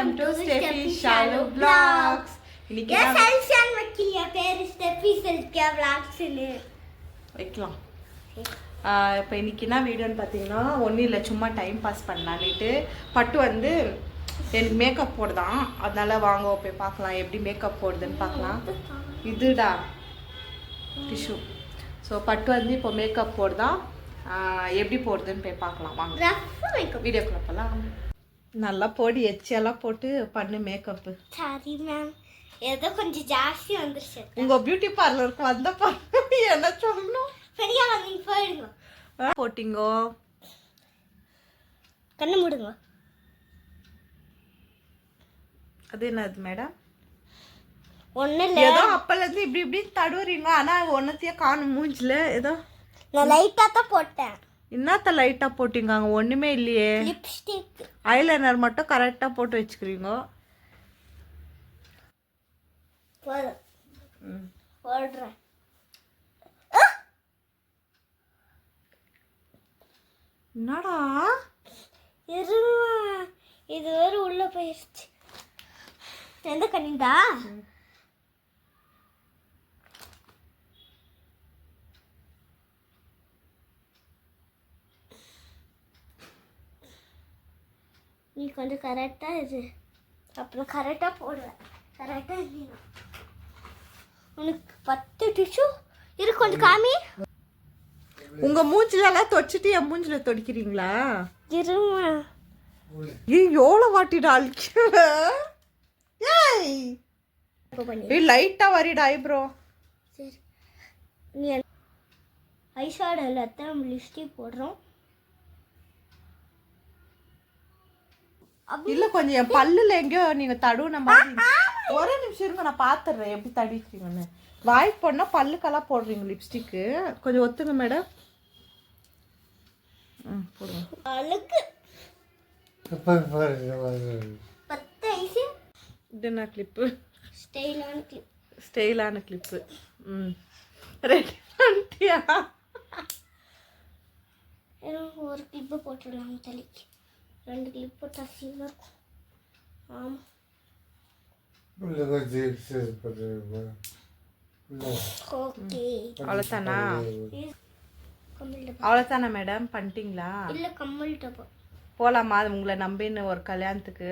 Welcome to Stephy Shalu vlogs. இன்னைக்கு நான் செல்ஷன் வைக்கலையா பேரு ஸ்டெஃபி செல்ஷியா vlogsனு வைக்கலாம். இப்போ இன்னைக்கு என்ன வீடியோன்னு பார்த்தீங்கன்னா ஒன்றும் இல்லை, சும்மா டைம் பாஸ் பண்ணலான்ட்டு பட்டு வந்து எனக்கு மேக்கப் போடுதான், அதனால வாங்க போய் பார்க்கலாம் எப்படி மேக்கப் போடுதுன்னு பார்க்கலாம். இதுடா டிஷ்யூ. ஸோ பட்டு வந்து இப்போ மேக்கப் போடுதான், எப்படி போடுதுன்னு போய் பார்க்கலாம் வாங்க. வீடியோக்குள்ள போகலாம். நல்லா போடி எச்சியெல்லாம் போட்டு பண்ணு மேக்கப்பு. சரி மேம், ஏதோ கொஞ்சம் ஜாஸ்தி வந்துருச்சு. உங்கள் பியூட்டி பார்லருக்கு வந்தப்பா என்ன சொல்லணும்? சரியா நீங்கள் போயிடுங்க. போட்டிங்கோ, கண்ணு மூடுங்க. அது என்னது மேடம்? ஒன்றும் இல்லை, ஏதோ அப்பலேருந்து இப்படி இப்படி தடுவுறீங்க, ஆனால் ஒன்றத்தையே காணும் மூஞ்சில். ஏதோ நான் லைட்டாக தான் போட்டேன். என்னத்த லைட்டாக போட்டிங்க? அங்கே ஒன்றுமே இல்லையே. லிப்ஸ்டிக் ஐலைனர் மட்டும் கரெக்டாக போட்டு வச்சுக்கிறீங்க. போதும் போடுறேன். என்னடா இது வேறு உள்ள போயிடுச்சு. எந்த கண்ணிண்டா? நீ கொஞ்சம் கரெக்டாக இது, அப்புறம் கரெக்டாக போடுவேன். கரெக்டாக இல்லையா உனக்கு 10 டிஷ்யூ இரு, கொஞ்சம் காமி. உங்கள் மூஞ்சிலெல்லாம் தொச்சிட்டு என் மூஞ்சில் தொடிக்கிறீங்களா? இருமா, எவ்வளோ வாட்டிடா அழிக்க. ஏய் லைட்டாக வரிடா ஐப்ரோ. சரி, நீ ஐஷேடோ எல்லாத்தையும் நம்ம லிப்ஸ்டிக் போடுறோம். இல்ல கொஞ்சம் என் பல்லுல எங்கேயோ நீங்க தடுவுன மாதிரி. ஒரே நிமிஷம் இருங்க, நான் பாத்துறேன் எப்படி தடிக்கிறீங்கன்னு. வாய் போடனா பல்லுக்கெல்லாம் போடுறீங்க லிப்ஸ்டிக்கு, கொஞ்சம் ஒத்துங்க மேடம். போடுங்க. அழுக்கு 10 ஐசி. இது என்ன கிளிப்பு? ஸ்டைலான கிளிப். ஸ்டைலான கிளிப்பு. ரெடி பண்ணிட்டியா? ஒரு கிளிப்பு போட்டுடலாம் தலைக்கு. 2 கிளிப் போட்டா சீக்கிரம் இருக்கும். ஆமாம், ஓகே. அவ்வளோதானா? கம்மல் டப்பா. அவ்வளோதானா மேடம்? பண்ணிட்டீங்களா? இல்லை, கம்மல் டப்பா. போகலாமா அது உங்களை நம்பின்னு ஒரு கல்யாணத்துக்கு?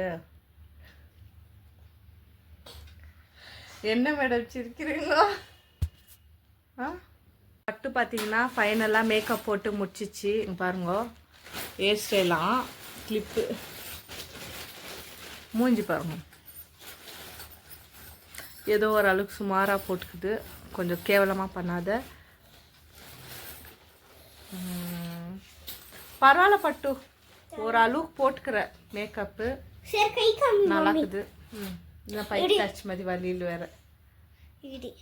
என்ன மேடம் சிரிக்கிறீங்களா? பட்டு பார்த்தீங்கன்னா ஃபைனலாக மேக்கப் போட்டு முடிச்சிச்சு. இங்கே பாருங்க, ஹேர் ஸ்டைலாம் கிளிப்பு, மூஞ்சி பாருங்க ஏதோ ஓரளவுக்கு சுமாராக போட்டுக்குது, கொஞ்சம் கேவலமாக பண்ணாத. பரவாயில்ல பட்டு, ஓரளவுக்கு போட்டுக்கிற மேக்கப்பு சரி, கை காமி. நல்லா இருக்குது. இந்த பைக் டச் மாதிரி வழியில் வேற. இடி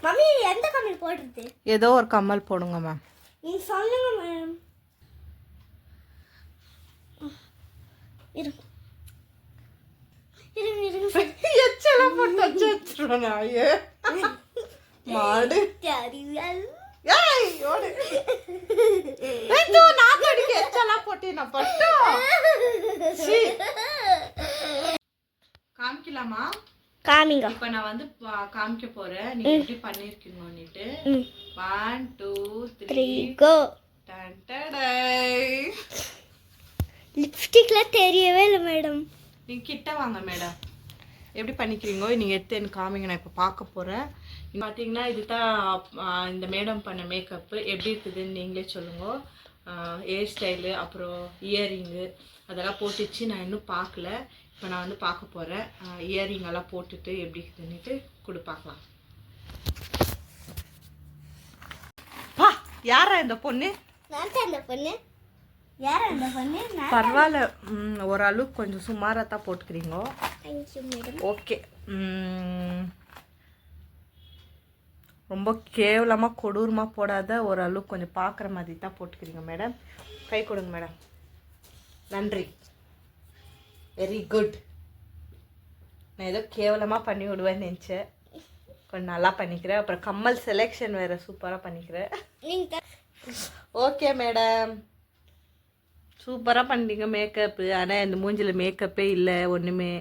மம்மி, எந்த கம்மல் போடுறது? ஏதோ ஒரு கம்மல் போடுங்க மேம். நீங்க சொல்லுங்க மேம். இருங்க இருங்க இருங்க. எச்சலாம் போட்டு வச்சிருவேன் நாயே மாடு. ஏய் ஓடு. ஏதோ நான் கடிக்க எச்சலாம் போட்டு நான் பட்டு. காமிக்கலாமா? காமிங்க. இப்போ நான் வந்து காமிக்க போறேன், நீங்க எப்படி பண்ணிருக்கீங்கன்னுட்டு. 1 2 3 கோ. டண்டடை. லிப்ஸ்டிக்ல தெரியவே இல்லை மேடம். நீங்க கிட்ட வாங்க மேடம், எப்படி பண்ணிக்கிறீங்க நீங்க எடுத்து எனக்கு காமிங்க, நான் இப்போ பார்க்க போறேன். பார்த்தீங்கன்னா இதுதான் இந்த மேடம் பண்ண மேக்கப்பு. எப்படி இருக்குதுன்னு நீங்களே சொல்லுங்க. ஹேர் ஸ்டைலு, அப்புறம் இயரிங்கு அதெல்லாம் போட்டுச்சு. நான் இன்னும் பார்க்கல, இப்போ நான் வந்து பார்க்க போகிறேன். இயரிங் எல்லாம் போட்டுட்டு எப்படி இருக்குதுன்னுட்டு பார்க்கலாம். பா, யாரா இந்த பொண்ணு? நான் தான் இந்த பொண்ணு. யாரா இந்த பொண்ணு? பரவாயில்ல, ஓரளவுக்கு கொஞ்சம் சுமாராக தான் போட்டுக்கிறீங்க. Thank you madam. ஓகே. ரொம்ப கேவலமாக கொடூரமாக போடாத, ஓரளவுக்கு கொஞ்சம் பார்க்குற மாதிரி தான் போட்டுக்கிறீங்க மேடம். கை கொடுங்க மேடம். நன்றி. Very good. நான் ஏதோ கேவலமாக பண்ணி விடுவேன்னு நினச்சேன். கொஞ்சம் நல்லா பண்ணிக்கிறேன். அப்புறம் கம்மல் செலெக்ஷன் வேறு சூப்பராக பண்ணிக்கிறேன். ஓகே மேடம், சூப்பராக பண்ணிட்டீங்க மேக்கப்பு. ஆனால் இந்த மூஞ்சில் மேக்கப்பே இல்லை ஒன்றுமே.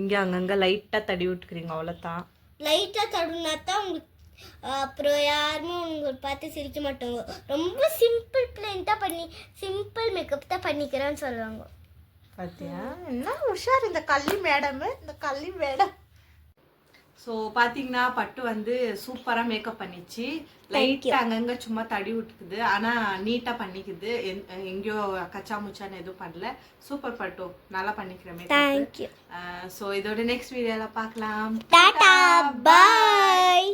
இங்கே அங்கங்கே லைட்டாக தடி விட்டுக்கிறீங்க, அவ்வளோதான். லைட்டாக தடுனா தான் உங்களுக்கு அப்புறம் யாருமே உங்களுக்கு பார்த்து சிரிக்க மாட்டாங்க. ரொம்ப சிம்பிள் பிளைன்ட்டாக சிம்பிள் மேக்கப் தான் பண்ணிக்கிறேன்னு சொல்லுவாங்க. பார்த்தியா என்ன உஷார் இந்த கள்ளி மேடம். ஸோ பார்த்தீங்கன்னா பட்டு வந்து சூப்பராக மேக்கப் பண்ணிச்சு. லைட்டாக அங்கங்கே சும்மா தடி விட்டுக்குது, ஆனால் நீட்டாக பண்ணிக்குது. எங்கேயோ கச்சா முச்சான்னு எதுவும் பண்ணல. சூப்பர் பட்டு, நல்லா பண்ணிக்கிறேன் மேக்கப். ஸோ இதோட நெக்ஸ்ட் வீடியோவில் பார்க்கலாம். டாடா, பாய்.